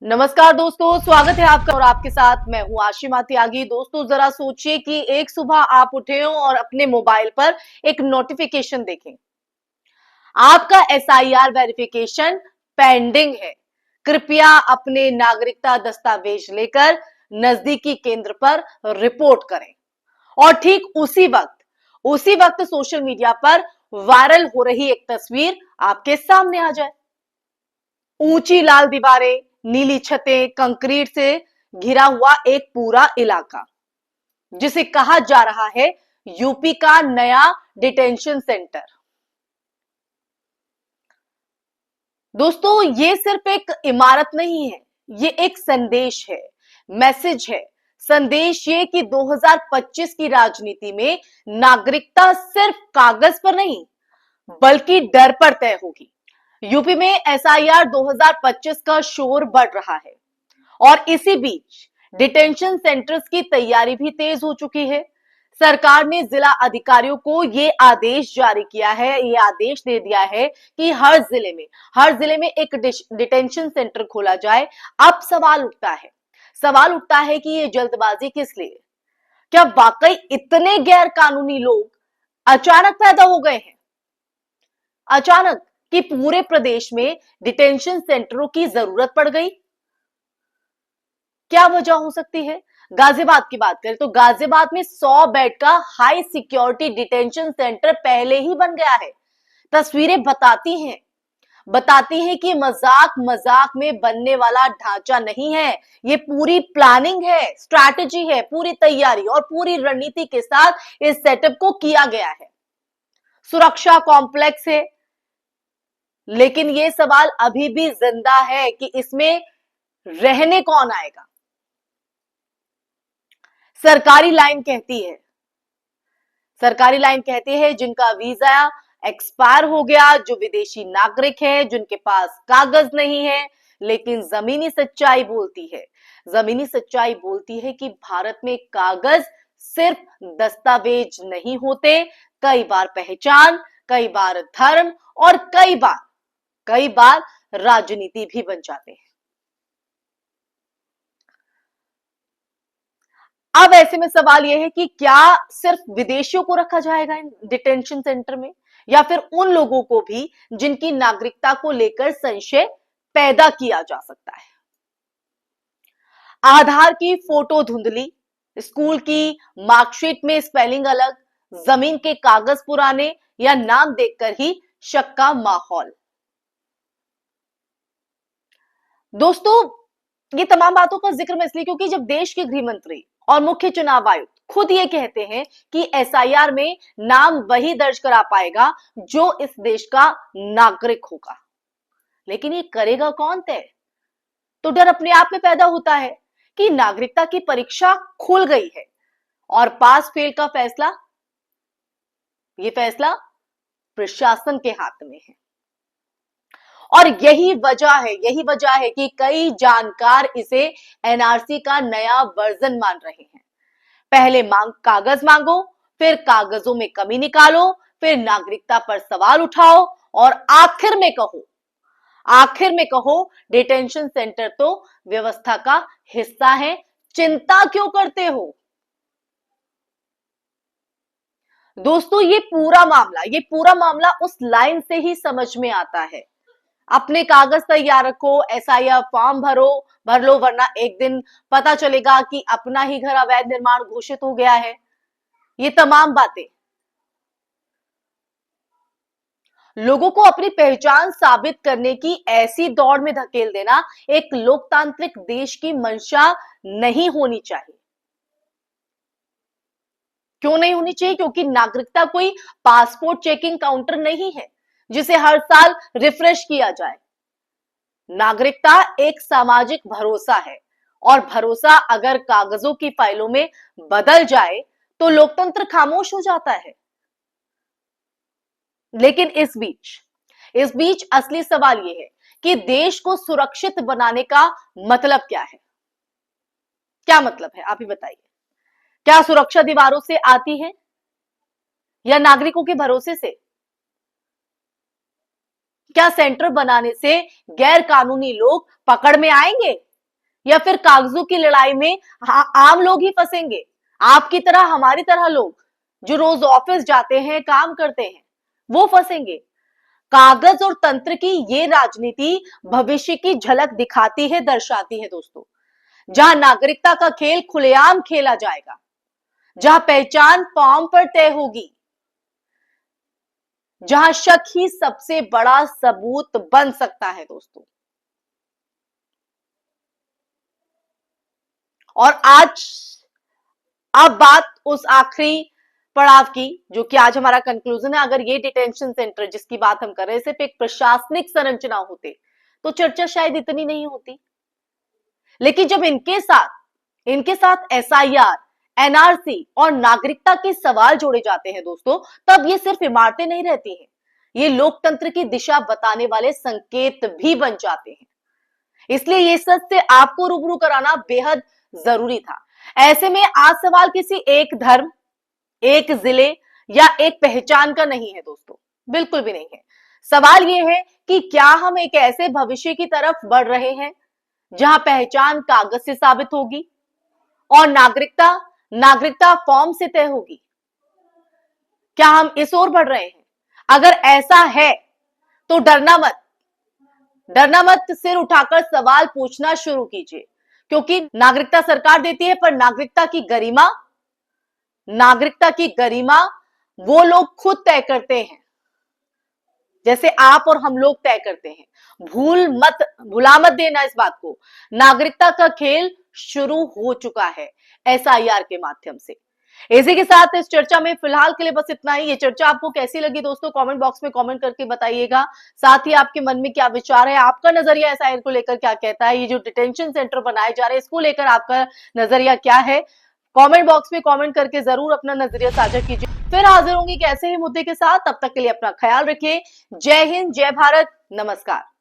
नमस्कार दोस्तों, स्वागत है आपका और आपके साथ मैं हूं आशिमा त्यागी। दोस्तों, जरा सोचिए कि एक सुबह आप उठे हो और अपने मोबाइल पर एक नोटिफिकेशन देखें, आपका एसआईआर वेरिफिकेशन पेंडिंग है। कृपया अपने नागरिकता दस्तावेज लेकर नजदीकी केंद्र पर रिपोर्ट करें। और ठीक उसी वक्त सोशल मीडिया पर वायरल हो रही एक तस्वीर आपके सामने आ जाए। ऊंची लाल दीवारें, नीली छतें, कंक्रीट से घिरा हुआ एक पूरा इलाका, जिसे कहा जा रहा है यूपी का नया डिटेंशन सेंटर। दोस्तों, ये सिर्फ एक इमारत नहीं है, ये एक संदेश है, मैसेज है। संदेश ये कि 2025 की राजनीति में नागरिकता सिर्फ कागज पर नहीं, बल्कि डर पर तय होगी। यूपी में एसआईआर 2025 का शोर बढ़ रहा है और इसी बीच डिटेंशन सेंटर्स की तैयारी भी तेज हो चुकी है। सरकार ने जिला अधिकारियों को ये आदेश जारी किया है, ये आदेश दे दिया है कि हर जिले में एक डिटेंशन सेंटर खोला जाए। अब सवाल उठता है कि ये जल्दबाजी किस लिए? क्या वाकई इतने गैर कानूनी लोग अचानक पैदा हो गए हैं? अचानक कि पूरे प्रदेश में डिटेंशन सेंटरों की जरूरत पड़ गई? क्या वजह हो सकती है? गाजियाबाद की बात करें तो गाजियाबाद में 100 बेड का हाई सिक्योरिटी डिटेंशन सेंटर पहले ही बन गया है। तस्वीरें बताती हैं कि मजाक मजाक में बनने वाला ढांचा नहीं है। ये पूरी प्लानिंग है, स्ट्रैटेजी है, पूरी तैयारी और पूरी रणनीति के साथ इस सेटअप को किया गया है। सुरक्षा कॉम्प्लेक्स है, लेकिन ये सवाल अभी भी जिंदा है कि इसमें रहने कौन आएगा? सरकारी लाइन कहती है सरकारी लाइन कहती है जिनका वीजा एक्सपायर हो गया, जो विदेशी नागरिक है, जिनके पास कागज नहीं है। लेकिन जमीनी सच्चाई बोलती है कि भारत में कागज सिर्फ दस्तावेज नहीं होते। कई बार पहचान, कई बार धर्म और कई बार राजनीति भी बन जाते हैं। अब ऐसे में सवाल यह है कि क्या सिर्फ विदेशियों को रखा जाएगा इन डिटेंशन सेंटर में, या फिर उन लोगों को भी जिनकी नागरिकता को लेकर संशय पैदा किया जा सकता है? आधार की फोटो धुंधली, स्कूल की मार्कशीट में स्पेलिंग अलग, जमीन के कागज पुराने या नाम देखकर ही शक का माहौल। दोस्तों, ये तमाम बातों का जिक्र मैं इसलिए क्योंकि जब देश के गृह मंत्री और मुख्य चुनाव आयुक्त खुद ये कहते हैं कि एसआईआर में नाम वही दर्ज करा पाएगा जो इस देश का नागरिक होगा, लेकिन ये करेगा कौन तय? तो डर अपने आप में पैदा होता है कि नागरिकता की परीक्षा खुल गई है और पास फेल का फैसला प्रशासन के हाथ में है। और यही वजह है कि कई जानकार इसे एनआरसी का नया वर्जन मान रहे हैं। पहले कागज मांगो, फिर कागजों में कमी निकालो, फिर नागरिकता पर सवाल उठाओ और आखिर में कहो डिटेंशन सेंटर तो व्यवस्था का हिस्सा है, चिंता क्यों करते हो? दोस्तों, ये पूरा मामला उस लाइन से ही समझ में आता है। अपने कागज तैयार रखो, एसआईआर फॉर्म भर लो, वरना एक दिन पता चलेगा कि अपना ही घर अवैध निर्माण घोषित हो गया है। ये तमाम बातें लोगों को अपनी पहचान साबित करने की ऐसी दौड़ में धकेल देना एक लोकतांत्रिक देश की मंशा नहीं होनी चाहिए। क्यों नहीं होनी चाहिए? क्योंकि नागरिकता कोई पासपोर्ट चेकिंग काउंटर नहीं है जिसे हर साल रिफ्रेश किया जाए। नागरिकता एक सामाजिक भरोसा है, और भरोसा अगर कागजों की फाइलों में बदल जाए तो लोकतंत्र खामोश हो जाता है। लेकिन इस बीच असली सवाल यह है कि देश को सुरक्षित बनाने का मतलब क्या है? क्या मतलब है, आप ही बताइए। क्या सुरक्षा दीवारों से आती है या नागरिकों के भरोसे से? क्या सेंटर बनाने से गैर कानूनी लोग पकड़ में आएंगे या फिर कागजों की लड़ाई में आम लोग ही फंसेंगे? आपकी तरह, हमारी तरह लोग जो रोज ऑफिस जाते हैं, काम करते हैं, वो फंसेंगे? कागज और तंत्र की ये राजनीति भविष्य की झलक दिखाती है, दर्शाती है दोस्तों। जहां नागरिकता का खेल खुलेआम खेला जाएगा, जहां पहचान फॉर्म पर तय होगी, जहां शक ही सबसे बड़ा सबूत बन सकता है दोस्तों। और आज अब बात उस आखिरी पड़ाव की, जो कि आज हमारा कंक्लूजन है। अगर ये डिटेंशन सेंटर जिसकी बात हम कर रहे हैं सिर्फ एक प्रशासनिक संरचना होते तो चर्चा शायद इतनी नहीं होती। लेकिन जब इनके साथ एसआईआर, एनआरसी और नागरिकता के सवाल जोड़े जाते हैं दोस्तों, तब ये सिर्फ इमारतें नहीं रहती हैं, ये लोकतंत्र की दिशा बताने वाले संकेत भी बन जाते हैं। इसलिए ये सच से आपको रूबरू कराना बेहद जरूरी था। ऐसे में आज सवाल किसी एक धर्म, एक जिले या एक पहचान का नहीं है दोस्तों, बिल्कुल भी नहीं है। सवाल यह है कि क्या हम एक ऐसे भविष्य की तरफ बढ़ रहे हैं जहां पहचान कागज से साबित होगी और नागरिकता फॉर्म से तय होगी? क्या हम इस ओर बढ़ रहे हैं? अगर ऐसा है तो डरना मत, सिर उठाकर सवाल पूछना शुरू कीजिए, क्योंकि नागरिकता सरकार देती है, पर नागरिकता की गरिमा वो लोग खुद तय करते हैं, जैसे आप और हम लोग तय करते हैं। भुला मत देना इस बात को। नागरिकता का खेल शुरू हो चुका है एसआईआर के माध्यम से। इसी के साथ इस चर्चा में फिलहाल के लिए बस इतना ही। ये चर्चा आपको कैसी लगी दोस्तों, कमेंट बॉक्स में कमेंट करके बताइएगा। साथ ही आपके मन में क्या विचार है, आपका नजरिया एसआईआर को लेकर क्या कहता है, ये जो डिटेंशन सेंटर बनाए जा रहे हैं इसको लेकर आपका नजरिया क्या है, कमेंट बॉक्स में कमेंट करके जरूर अपना नजरिया साझा कीजिए। फिर हाजिर होंगी एक ऐसे ही मुद्दे के साथ। तब तक के लिए अपना ख्याल रखिए। जय हिंद, जय भारत, नमस्कार।